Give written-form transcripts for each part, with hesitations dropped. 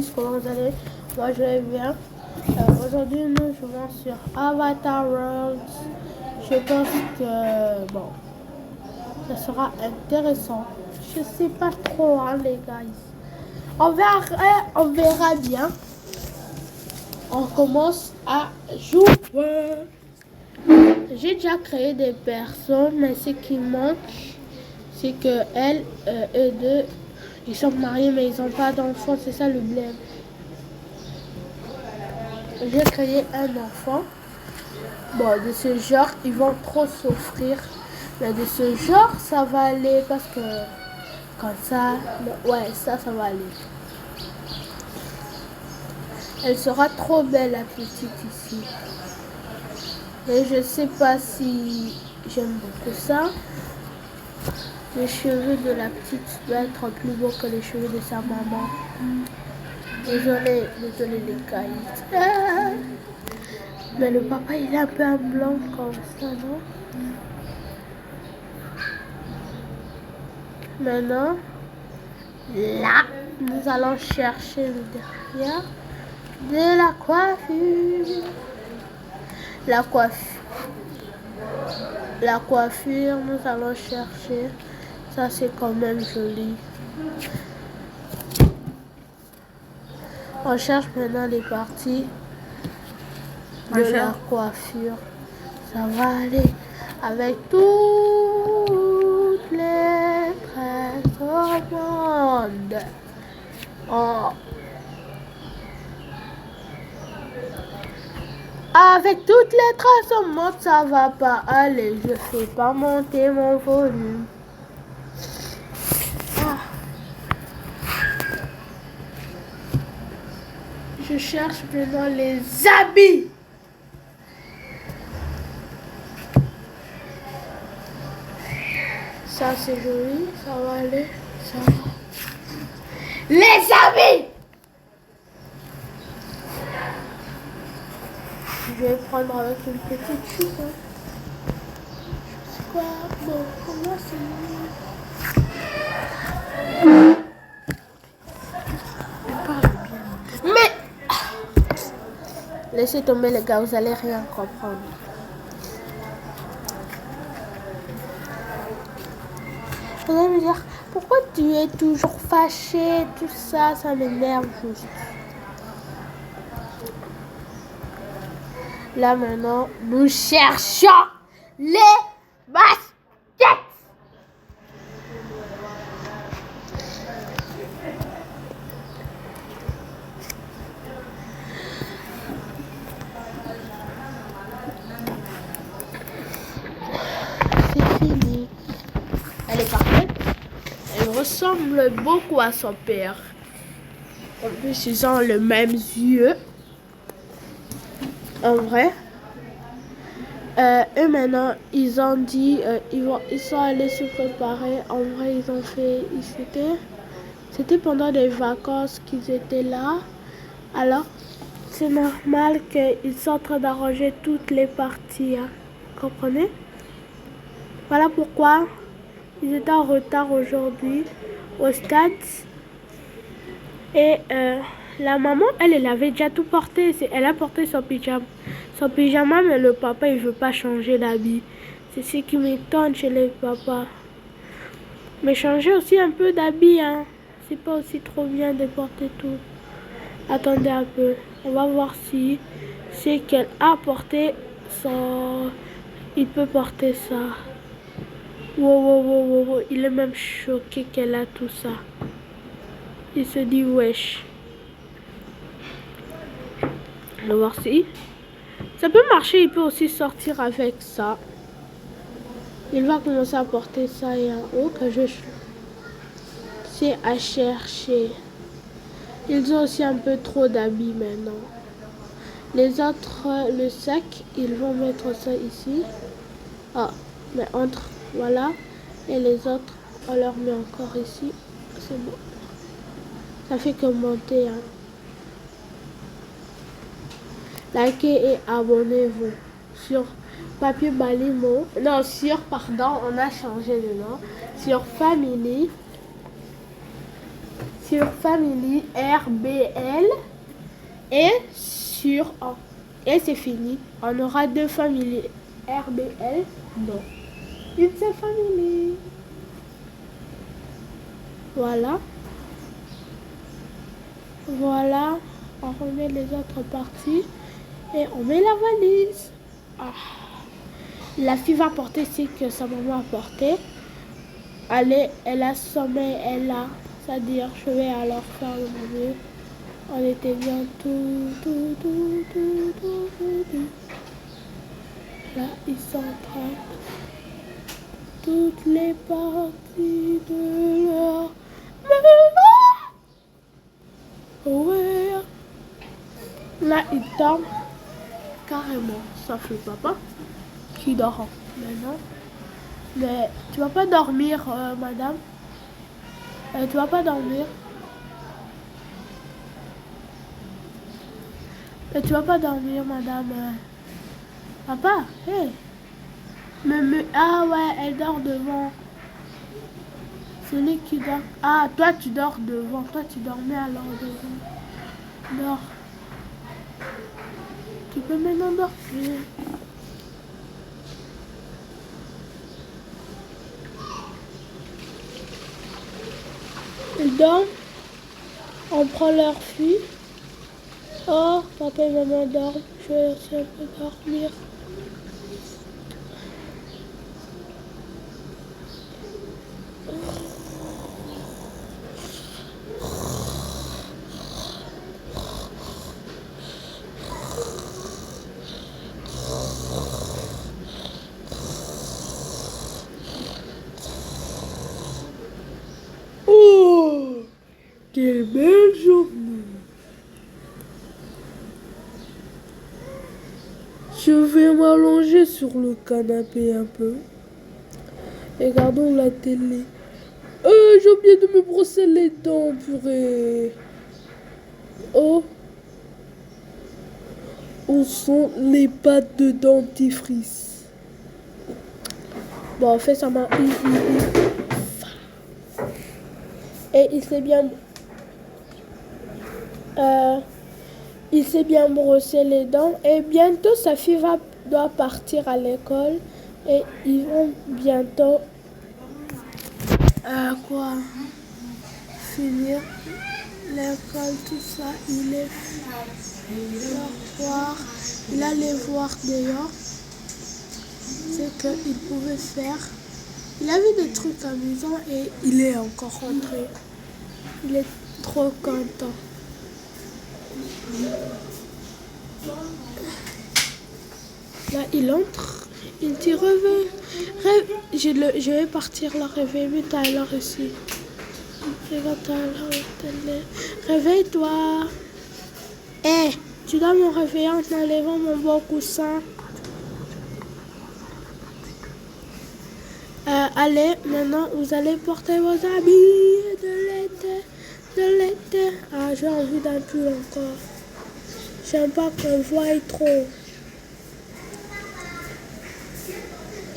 guys, comment vous allez? Moi je vais bien. Aujourd'hui nous jouons sur Avatar Worlds. Je pense que bon, ça sera intéressant. Je sais pas trop hein, les guys. On verra bien. On commence à jouer. J'ai déjà créé des personnes, mais ce qui manque, c'est que eux deux, ils sont mariés, mais ils n'ont pas d'enfants. C'est ça le blême. J'ai créé un enfant. Bon, de ce genre, ils vont trop souffrir. Mais de ce genre, ça va aller parce que comme ça, ouais, ça va aller. Elle sera trop belle, la petite ici. Et je sais pas si j'aime beaucoup ça. Les cheveux de la petite doivent être plus beaux que les cheveux de sa maman. Désolé les cailloux. Mais le papa, il est un peu un blanc comme ça, non? Maintenant, là, nous allons chercher le derrière de la coiffure. La coiffure, nous allons chercher. Ça, c'est quand même joli. On cherche maintenant les parties de la coiffure. Ça va aller avec toutes les tresses au monde. Oh. Avec toutes les traces au monde, ça va pas aller. Je fais pas monter mon volume. Je cherche maintenant les habits. Ça c'est joli, ça va aller. Ça va. Les habits. Je vais prendre avec une petite chute. Hein. Je sais quoi. Bon, pour moi c'est mieux. Mais laissez tomber les gars, vous allez rien comprendre. Vous allez me dire, pourquoi tu es toujours fâché, tout ça, ça m'énerve juste. Là maintenant, nous cherchons les baskets. C'est fini. Elle est parfaite. Elle ressemble beaucoup à son père. En plus, ils ont les mêmes yeux. En vrai. Eux maintenant, ils ont dit, ils sont allés se préparer. En vrai, ils ont fait, c'était pendant des vacances qu'ils étaient là. Alors, c'est normal qu'ils sont en train d'arranger toutes les parties. Hein. Vous comprenez? Voilà pourquoi ils étaient en retard aujourd'hui au stade. Et la maman, elle avait déjà tout porté. Elle a porté son pyjama. Son pyjama, mais le papa, il veut pas changer d'habit. C'est ce qui m'étonne chez les papas. Mais changer aussi un peu d'habit, hein. C'est pas aussi trop bien de porter tout. Attendez un peu. On va voir si c'est qu'elle a porté son... Il peut porter ça. Wow. Il est même choqué qu'elle a tout ça. Il se dit wesh. On va voir si ça peut marcher. Il peut aussi sortir avec ça. Il va commencer à porter ça et en haut que je sais à chercher. Ils ont aussi un peu trop d'habits maintenant. Les autres, le sac, ils vont mettre ça ici. Ah, mais entre, voilà. Et les autres, on leur met encore ici. C'est bon. Ça fait que monter. Hein. Likez et abonnez-vous sur Papier Balimo. Non, on a changé de nom. Sur Family. sur Family RBL et sur... Et c'est fini. On aura 2 Family RBL. Non. Une seule Family. Voilà. Voilà. On remet les autres parties. Et on met la valise. Ah. La fille va porter ce que sa maman a porté. Elle a sommeil, elle a. C'est-à-dire, je vais alors faire le mieux. On était bien tout. Là, ils sont en train. Toutes les parties de leur ouais. Là, ils dorment carrément. Ça fait papa qui dort maintenant. Mais tu vas pas dormir, madame. Tu vas pas dormir. Tu vas pas dormir, madame. Papa, hey. Ah ouais, elle dort devant. Celui qui dort. Ah, toi tu dors devant. Toi tu dormais alors devant. Dors. Tu peux maintenant dormir. Ils dorment. On prend leur fille. Oh, papa et maman dorment. Je vais aussi un peu dormir. Oh, quelle belle journée. Je vais m'allonger sur le canapé un peu. Regardons la télé. J'ai oublié de me brosser les dents, purée. Oh. Où sont les pâtes de dentifrice? Bon, en fait, ça m'a... Et il s'est bien brossé les dents. Et bientôt, sa fille doit partir à l'école. Et ils vont bientôt... finir l'école, tout ça. Il est voir. Il allait voir dehors ce qu'il pouvait faire. Il avait des trucs amusants et il est encore rentré. Il est trop content. Là, il entre. Il dit réveille. Je vais partir la réveiller. Mais t'as l'heure ici. Réveille-toi. Hé, tu dois me réveiller en enlevant mon beau coussin. Allez, maintenant, vous allez porter vos habits de l'été. Ah, j'ai envie d'un pull encore. J'aime pas qu'on voie trop.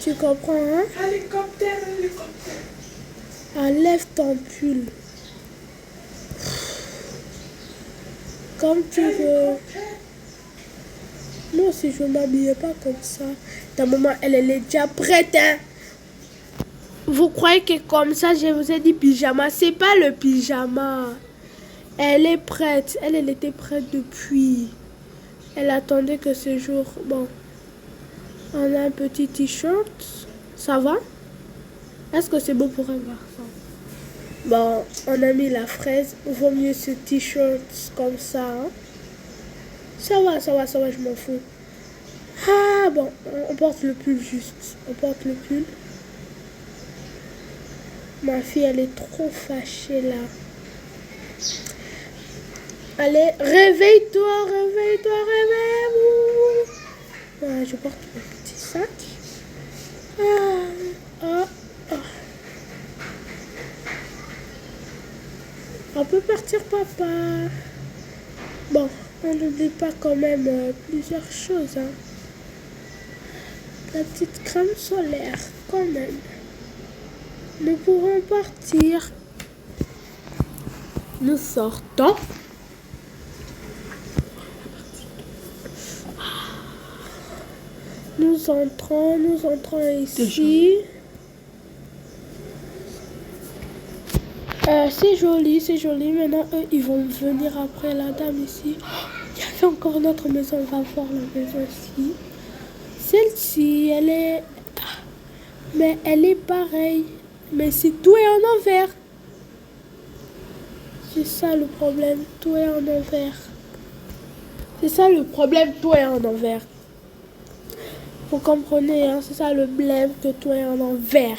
Tu comprends, hein? Hélicoptère. Enlève ton pull. Comme tu veux. Moi aussi, je ne m'habillais pas comme ça. Ta maman, elle est déjà prête, hein? Vous croyez que comme ça, je vous ai dit pyjama? C'est pas le pyjama. Elle est prête. Elle était prête depuis. Elle attendait que ce jour... Bon. On a un petit t-shirt. Ça va? Est-ce que c'est beau pour un garçon? Bon, on a mis la fraise. Vaut mieux ce t-shirt comme ça. Hein? Ça va, je m'en fous. Ah bon, on porte le pull juste. On porte le pull. Ma fille, elle est trop fâchée là. Allez, réveille-toi, réveille-vous. Ah, je porte mon petit sac. On peut partir, papa. Bon, on n'oublie pas quand même plusieurs choses. Hein. La petite crème solaire, quand même. Nous pourrons partir. Nous sortons. Nous entrons ici. C'est joli. Maintenant, eux, ils vont venir après la dame ici. Il y avait encore notre maison. On va voir la maison ici. Celle-ci, elle est... Mais elle est pareille. Mais c'est tout est en envers. C'est ça le problème. Tout est en envers. C'est ça le problème. Tout est en envers. Vous comprenez, hein? C'est ça le blême que tout est en envers.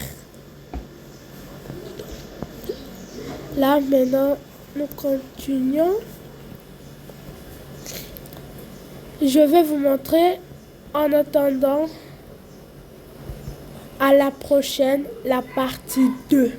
Là, maintenant, nous continuons. Je vais vous montrer en attendant à la prochaine, la partie 2.